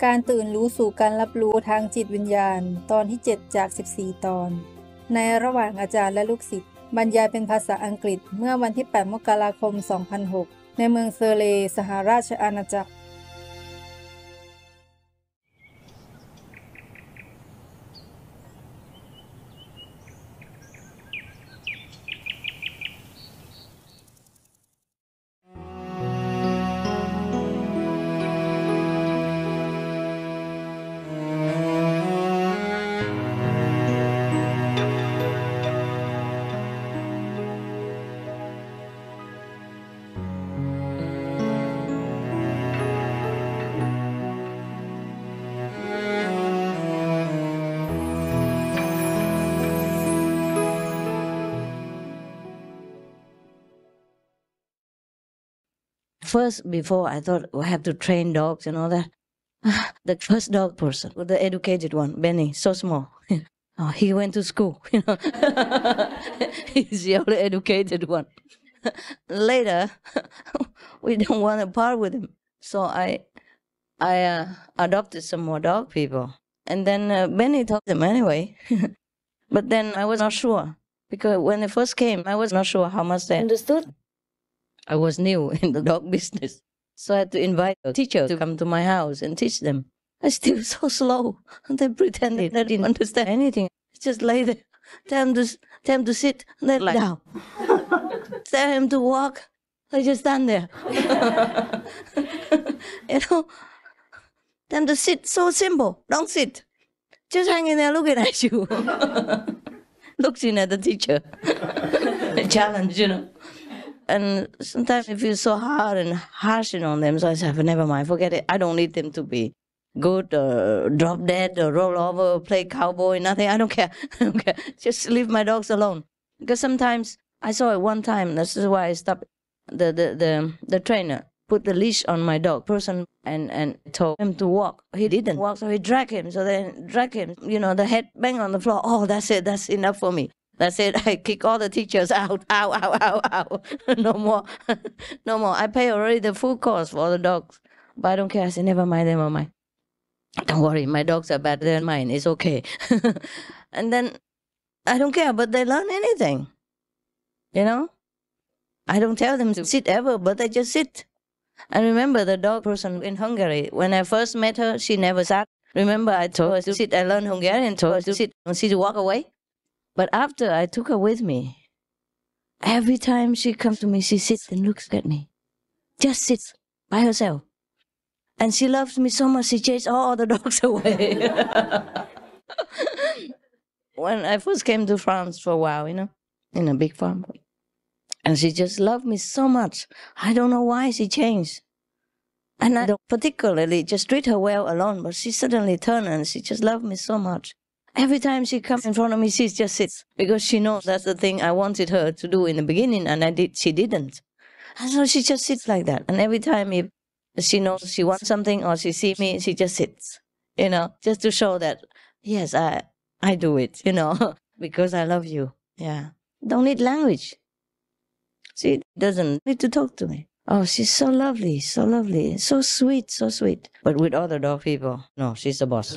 การตื่นรู้สู่การรับรู้ทางจิตวิญญาณตอนที่7จาก14ตอนในระหว่างอาจารย์และลูกศิษย์บรรยายเป็นภาษาอังกฤษเมื่อวันที่8มกราคม2006ในเมืองเซอร์เลย์สหราชอาณาจักรFirst, before I thought I have to train dogs and all that. The first dog person, the educated one, Benny, so small. He went to school, He's the only educated one. Later, we don't want to part with him. So I adopted some more dog people. And then Benny taught them anyway. But then I was not sure. Because when they first came, I was not sure how much they understood. I was new in the dog business, so I had to invite a teacher to come to my house and teach them. I still so slow. They pretended they didn't understand anything. Just lay there, tell them to sit, and they lie down. Tell him to walk, they just stand there. Tell them to sit, so simple. Don't sit. Just hanging there looking at you. Looking at the teacher. A challenge, And sometimes I feel so hard and harsh on them. So I said, never mind, forget it. I don't need them to be good or drop dead or roll over, play cowboy, nothing. I don't care. I don't care. Just leave my dogs alone. Because sometimes I saw it one time. That's why I stopped. The trainer put the leash on my dog person and told him to walk. He didn't walk, so he dragged him. So then drag him, the head bang on the floor. Oh, that's it. That's enough for me. That's it. I kick all the teachers out. Ow, ow, ow, ow. No more. No more. I pay already the full cost for the dogs. But I don't care. I say, never mind. Don't worry. My dogs are better than mine. It's okay. And then I don't care, but they learn anything. I don't tell them to sit ever, but they just sit. I remember the dog person in Hungary. When I first met her, she never sat. Remember, I told her to sit. I learned Hungarian, told her to sit, and she to walk away. But after I took her with me, every time she comes to me, she sits and looks at me. Just sits by herself. And she loves me so much, she chased all the dogs away. When I first came to France for a while, in a big farm. And she just loved me so much. I don't know why she changed. And I don't particularly just treat her well alone, but she suddenly turned and she just loved me so much. Every time she comes in front of me, she just sits because she knows that's the thing I wanted her to do in the beginning, and she didn't. And so she just sits like that. And every time if she knows she wants something or she sees me, she just sits, just to show that, yes, I do it, because I love you. Yeah. Don't need language. She doesn't need to talk to me. Oh, she's so lovely, so sweet, so sweet. But with other dog people, no, she's the boss.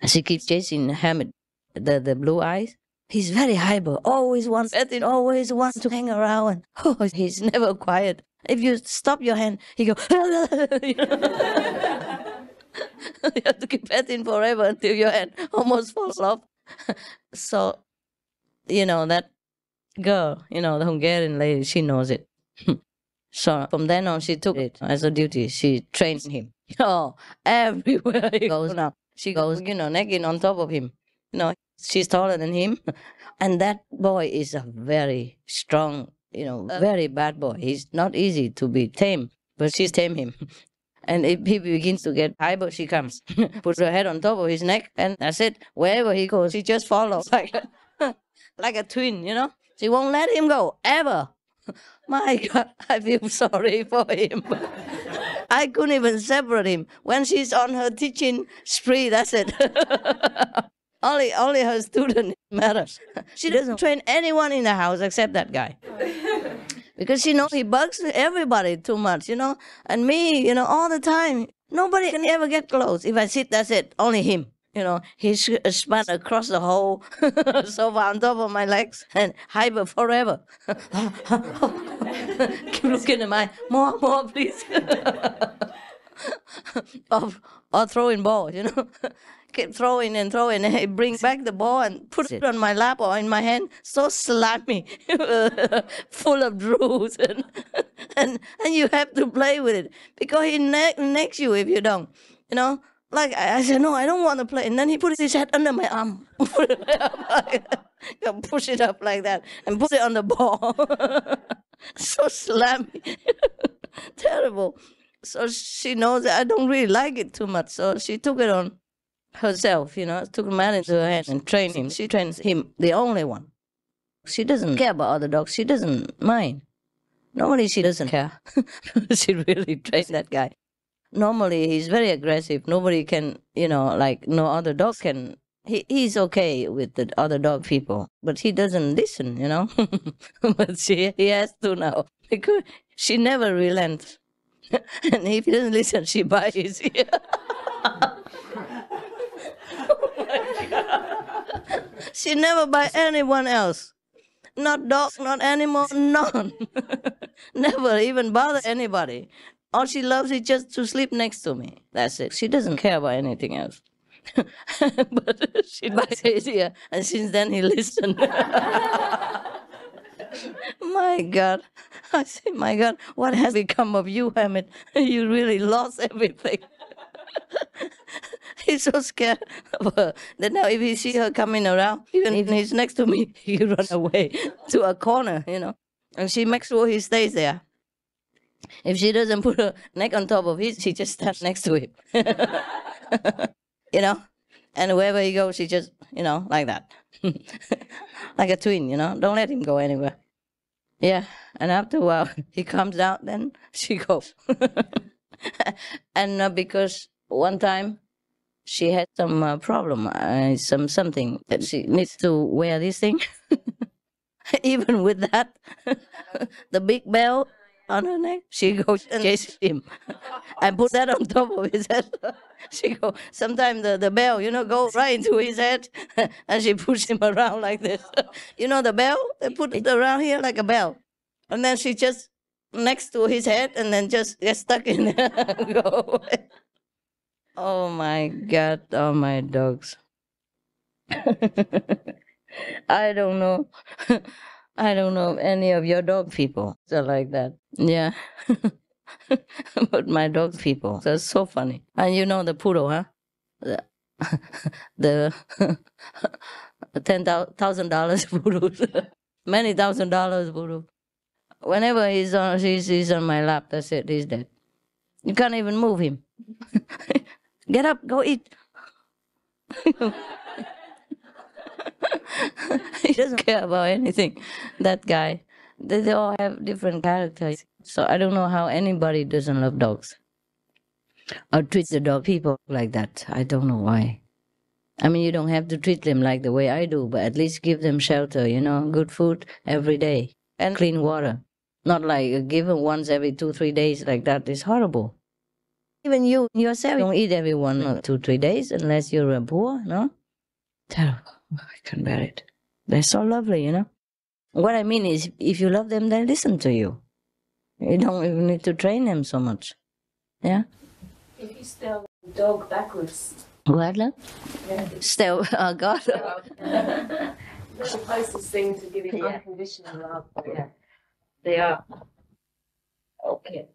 She keeps chasing Hamid, the blue eyes. He's very hyper, always wants petting, always wants to hang around. Oh, he's never quiet. If you stop your hand, he goes, You have to keep petting forever until your hand almost falls off. So, that girl, the Hungarian lady, she knows it. So from then on, she took it as a duty. She trained him. Oh, everywhere he goes now. She goes, necking on top of him. She's taller than him. And that boy is a very strong, very bad boy. He's not easy to be tamed, but she's tamed him. And if he begins to get hyper, she comes, puts her head on top of his neck, and that's it. Wherever he goes, she just follows like a twin, She won't let him go, ever. My God, I feel sorry for him. I couldn't even separate him. When she's on her teaching spree, that's it. Only her student matters. She doesn't train anyone in the house except that guy. Because she knows he bugs everybody too much, And me, all the time. Nobody can ever get close. If I sit, that's it. Only him. He span across the whole sofa on top of my legs and hyper forever. Keep looking at my more, please. or throwing balls, Keep throwing and throwing, and he brings back the ball and puts it on my lap or in my hand, so slimy, full of drools, and you have to play with it because he necks you if you don't, Like I said, no, I don't want to play, and then he put his head under my arm, push it up like that, and put it on the ball, so slimy, terrible. So she knows that I don't really like it too much, so she took it on herself, took a man into her hand and trained him. She trains him, the only one. She doesn't care about other dogs. She doesn't mind. Normally, she doesn't care. She really trained that guy. Normally, he's very aggressive. Nobody can, like no other dog can. He's okay with the other dog people, but he doesn't listen, But he has to now because she never relents. And if he doesn't listen, she bites his ear. She never by anyone else. Not dog, not animal, none. Never even bother anybody. All she loves is just to sleep next to me. That's it. She doesn't care about anything else. But she bites his ear, and since then he listened. My God. I say, my God, what has become of you, Hamid? You really lost everything. He's so scared of her that now if he see her coming around, even if he's next to me, he run away to a corner, And she makes sure he stays there. If she doesn't put her neck on top of his, she just stands next to him. And wherever he goes, she just, like that. Like a twin, Don't let him go anywhere. Yeah, and after a while, he comes out, then she goes. And because one time she had some problem, something that she needs to wear this thing. Even with that, the big bell on her neck, she goes and chases him and put that on top of his head. She go, sometimes the bell, go right into his head and she pushes him around like this. The bell, they put it around here like a bell. And then she just next to his head and then just gets stuck in there and go away. Oh my God, oh my dogs. I don't know. I don't know any of your dog people are like that. Yeah. But my dog people, they're so funny. And the poodle, huh? The $10,000 poodle. Many $1,000 poodle. Whenever he's on my lap, that's it, he's dead. You can't even move him. Get up, go eat. He doesn't care about anything, that guy. They all have different characters. So I don't know how anybody doesn't love dogs or treat the dog people like that. I don't know why. I mean, you don't have to treat them like the way I do, but at least give them shelter, good food every day and clean water. Not like give them once every 2-3 days like that. It's horrible. Even you yourself don't eat every 1 or 2-3 days unless you're poor, no? Terrible. I can't bear it. They're so lovely, What I mean is, if you love them, they listen to you. You don't even need to train them so much. Yeah? If you stare the dog backwards. What, love? Yeah. Still, oh God. That's the closest thing to giving unconditional love. Yeah. They are. Okay.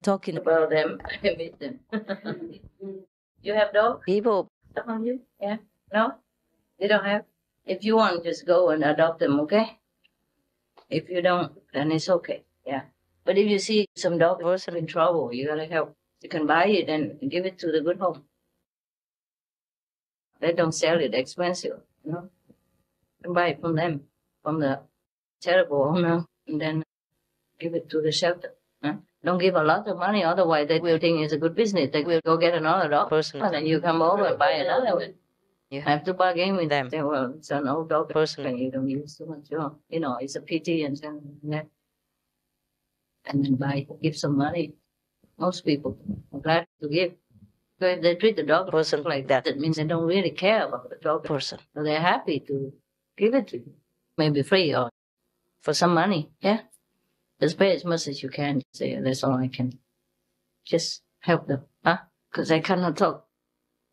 Talking about them, I miss them. You have dogs? People. Some of you? Yeah? No? They don't have? If you want, just go and adopt them, okay? If you don't, then it's okay. Yeah. But if you see some dog person in trouble, you gotta help. You can buy it and give it to the good home. They don't sell it expensive, You can buy it from them, from the terrible owner, and then give it to the shelter. Huh? Don't give a lot of money, otherwise they will think it's a good business. They will go get another dog person, and then you come over and buy another one. You have to bargain with them. Say, well, it's an old dog person, and you don't use too much. It's a pity, and then buy, give some money. Most people are glad to give. So if they treat the dog person like that, it means they don't really care about the dog person. So they're happy to give it to you, maybe free or for some money. Yeah, just pay as much as you can. Say that's all I can. Just help them, huh? Because I cannot talk.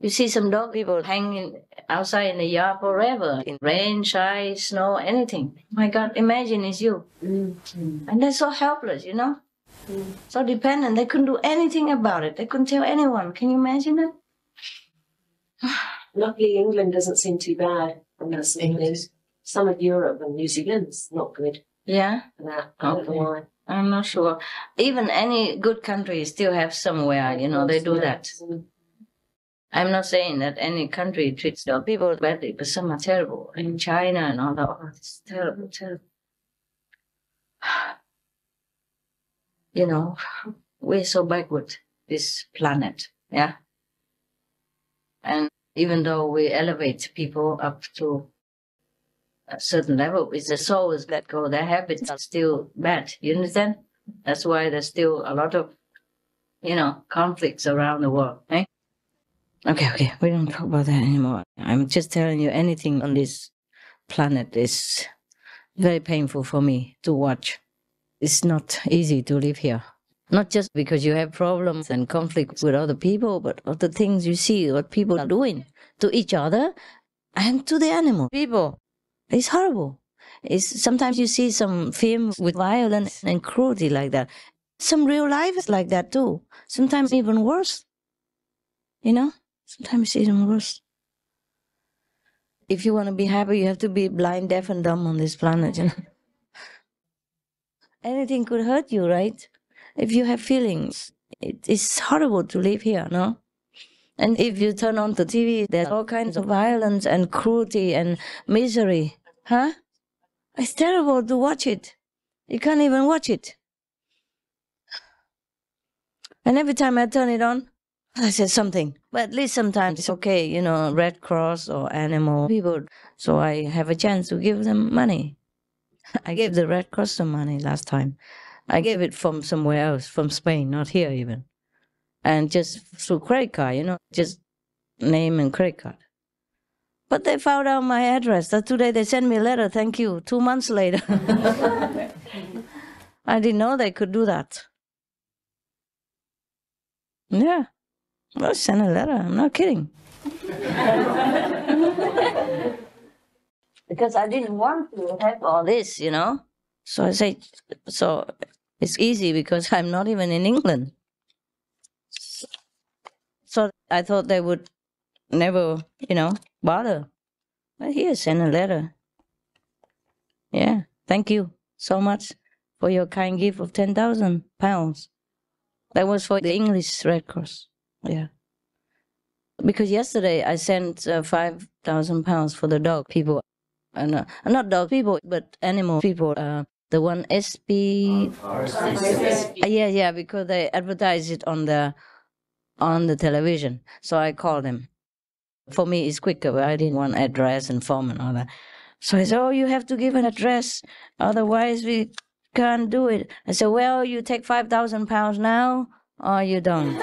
You see some dog people hanging outside in the yard forever, in rain, shine, snow, anything. My God, imagine it's you. Mm-hmm. And they're so helpless, you know? Mm. So dependent. They couldn't do anything about it. They couldn't tell anyone. Can you imagine that? Luckily, England doesn't seem too bad on that sort of things. Some of Europe and New Zealand's not good. Yeah? For that. I don't know why. I'm not sure. Even any good country still have somewhere, you know, they do that. I'm not saying that any country treats their people badly, but some are terrible. In China and all that, oh, it's terrible, terrible. You know, we're so backward, this planet, yeah? And even though we elevate people up to a certain level, it's the souls that go, their habits are still bad, you understand? That's why there's still a lot of, you know, conflicts around the world, eh? Okay, we don't talk about that anymore. I'm just telling you, anything on this planet is very painful for me to watch. It's not easy to live here. Not just because you have problems and conflicts with other people, but of the things you see, what people are doing to each other and to the animal people. It's horrible. Sometimes you see some film with violence and cruelty like that. Some real life is like that too. Sometimes even worse. You know? Sometimes it's even worse. If you want to be happy, you have to be blind, deaf, and dumb on this planet, you know? Anything could hurt you, right? If you have feelings, it's horrible to live here, no? And if you turn on the TV, there's all kinds of violence and cruelty and misery, huh? It's terrible to watch it. You can't even watch it. And every time I turn it on, I said something. But at least sometimes it's okay, you know, Red Cross or animal people. So I have a chance to give them money. I gave the Red Cross some money last time. I gave it from somewhere else, from Spain, not here even. And just through credit card, you know, just name and credit card. But they found out my address. That today they sent me a letter, thank you, 2 months later. I didn't know they could do that. Yeah. Well, send a letter. I'm not kidding. Because I didn't want to have all this, you know. So I say, so it's easy because I'm not even in England. So I thought they would never, you know, bother. But here, send a letter. Yeah, thank you so much for your kind gift of £10,000. That was for the English Red Cross. Yeah. Because yesterday I sent £5,000 for the dog people. Not dog people, but animal people. The one SP. Yeah, because they advertise it on the television. So I called them. For me, it's quicker, but I didn't want address and form and all that. So I said, oh, you have to give an address, otherwise we can't do it. I said, well, you take £5,000 now, or you don't.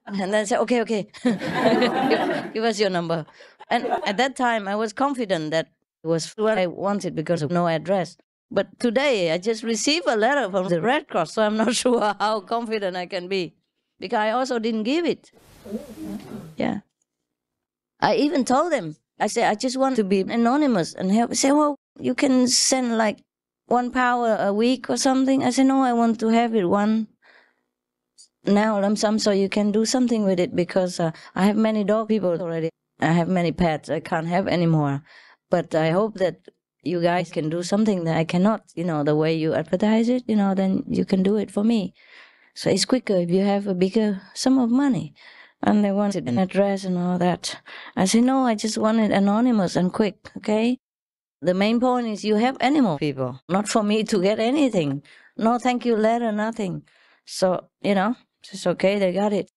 And then I said, okay, give us your number. And at that time, I was confident that it was what I wanted because of no address. But today, I just received a letter from the Red Cross, so I'm not sure how confident I can be. Because I also didn't give it. Yeah. I even told them, I said, I just want to be anonymous and help. They say, well, you can send like £1 a week or something. I said, no, I want to have it one now lump sum so you can do something with it because I have many dog people already. I have many pets. I can't have any more. But I hope that you guys can do something that I cannot, you know, the way you advertise it, you know, then you can do it for me. So it's quicker if you have a bigger sum of money. And they wanted an address and all that. I said, no, I just want it anonymous and quick, okay? The main point is you have animal people, not for me to get anything. No thank you letter, nothing. So, you know, it's okay, they got it.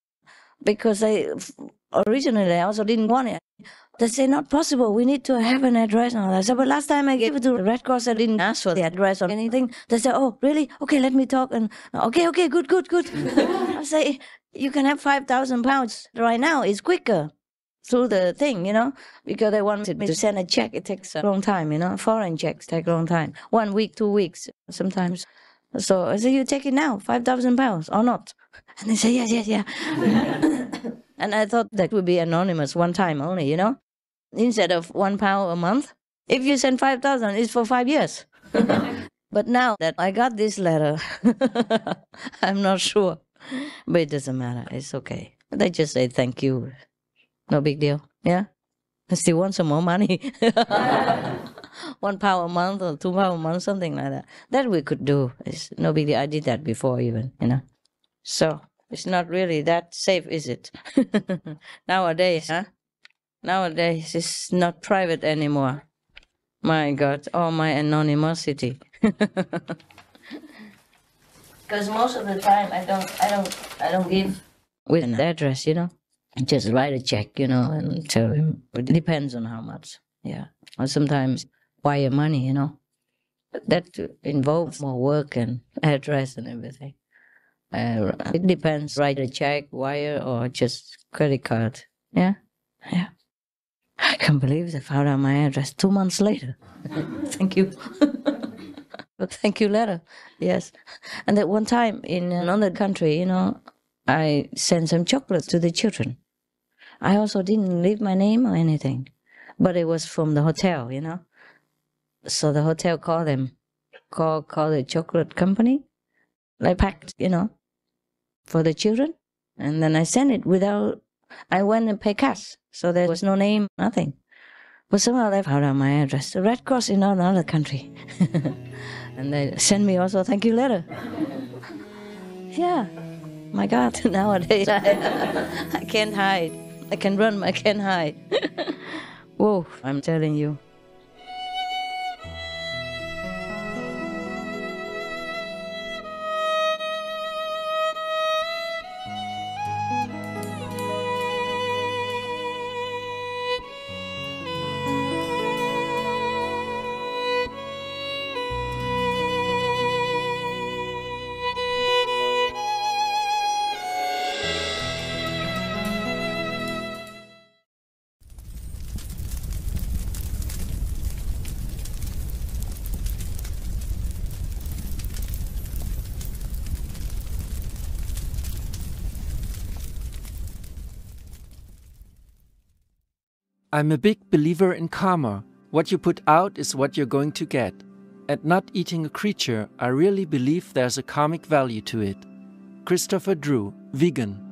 Because originally I also didn't want it. They say, not possible. We need to have an address and all that. I said, but last time I gave it to the Red Cross, I didn't ask for the address or anything. They said, oh, really? Okay, let me talk. And okay, good. I say, you can have 5,000 pounds right now. It's quicker through the thing, because they wanted me to send a check. It takes a long time, Foreign checks take a long time. 1 week, 2 weeks sometimes. So I said, you take it now, 5,000 pounds or not? And they say, yes. And I thought that would be anonymous one time only, instead of £1 a month. If you send 5,000, it's for 5 years. But now that I got this letter, I'm not sure. But it doesn't matter. It's okay. They just say thank you. No big deal. Yeah? I still want some more money. £1 a month or £2 a month, something like that. That we could do. It's no big deal. I did that before even, So it's not really that safe, is it? Nowadays, Nowadays, it's not private anymore. My God, all my anonymity. Because most of the time I don't give with an address, Just write a check, and tell him. It depends on how much. Yeah. Or sometimes wire money, That involves more work and address and everything. It depends. Write a check, wire, or just credit card. Yeah. I can't believe they found out my address 2 months later. Thank you. But thank you letter. Yes. And at one time in another country, I sent some chocolates to the children. I also didn't leave my name or anything. But it was from the hotel, So the hotel called them. Call the chocolate company. I packed, for the children. And then I sent it without... I went and paid cash. So there was no name, nothing. But somehow they found out my address. The Red Cross in another country. And they sent me also a thank you letter. Yeah. My God, nowadays I can't hide. I can run, I can't hide. Whoa, I'm telling you. I'm a big believer in karma. What you put out is what you're going to get. And not eating a creature, I really believe there's a karmic value to it. Christopher Drew, vegan.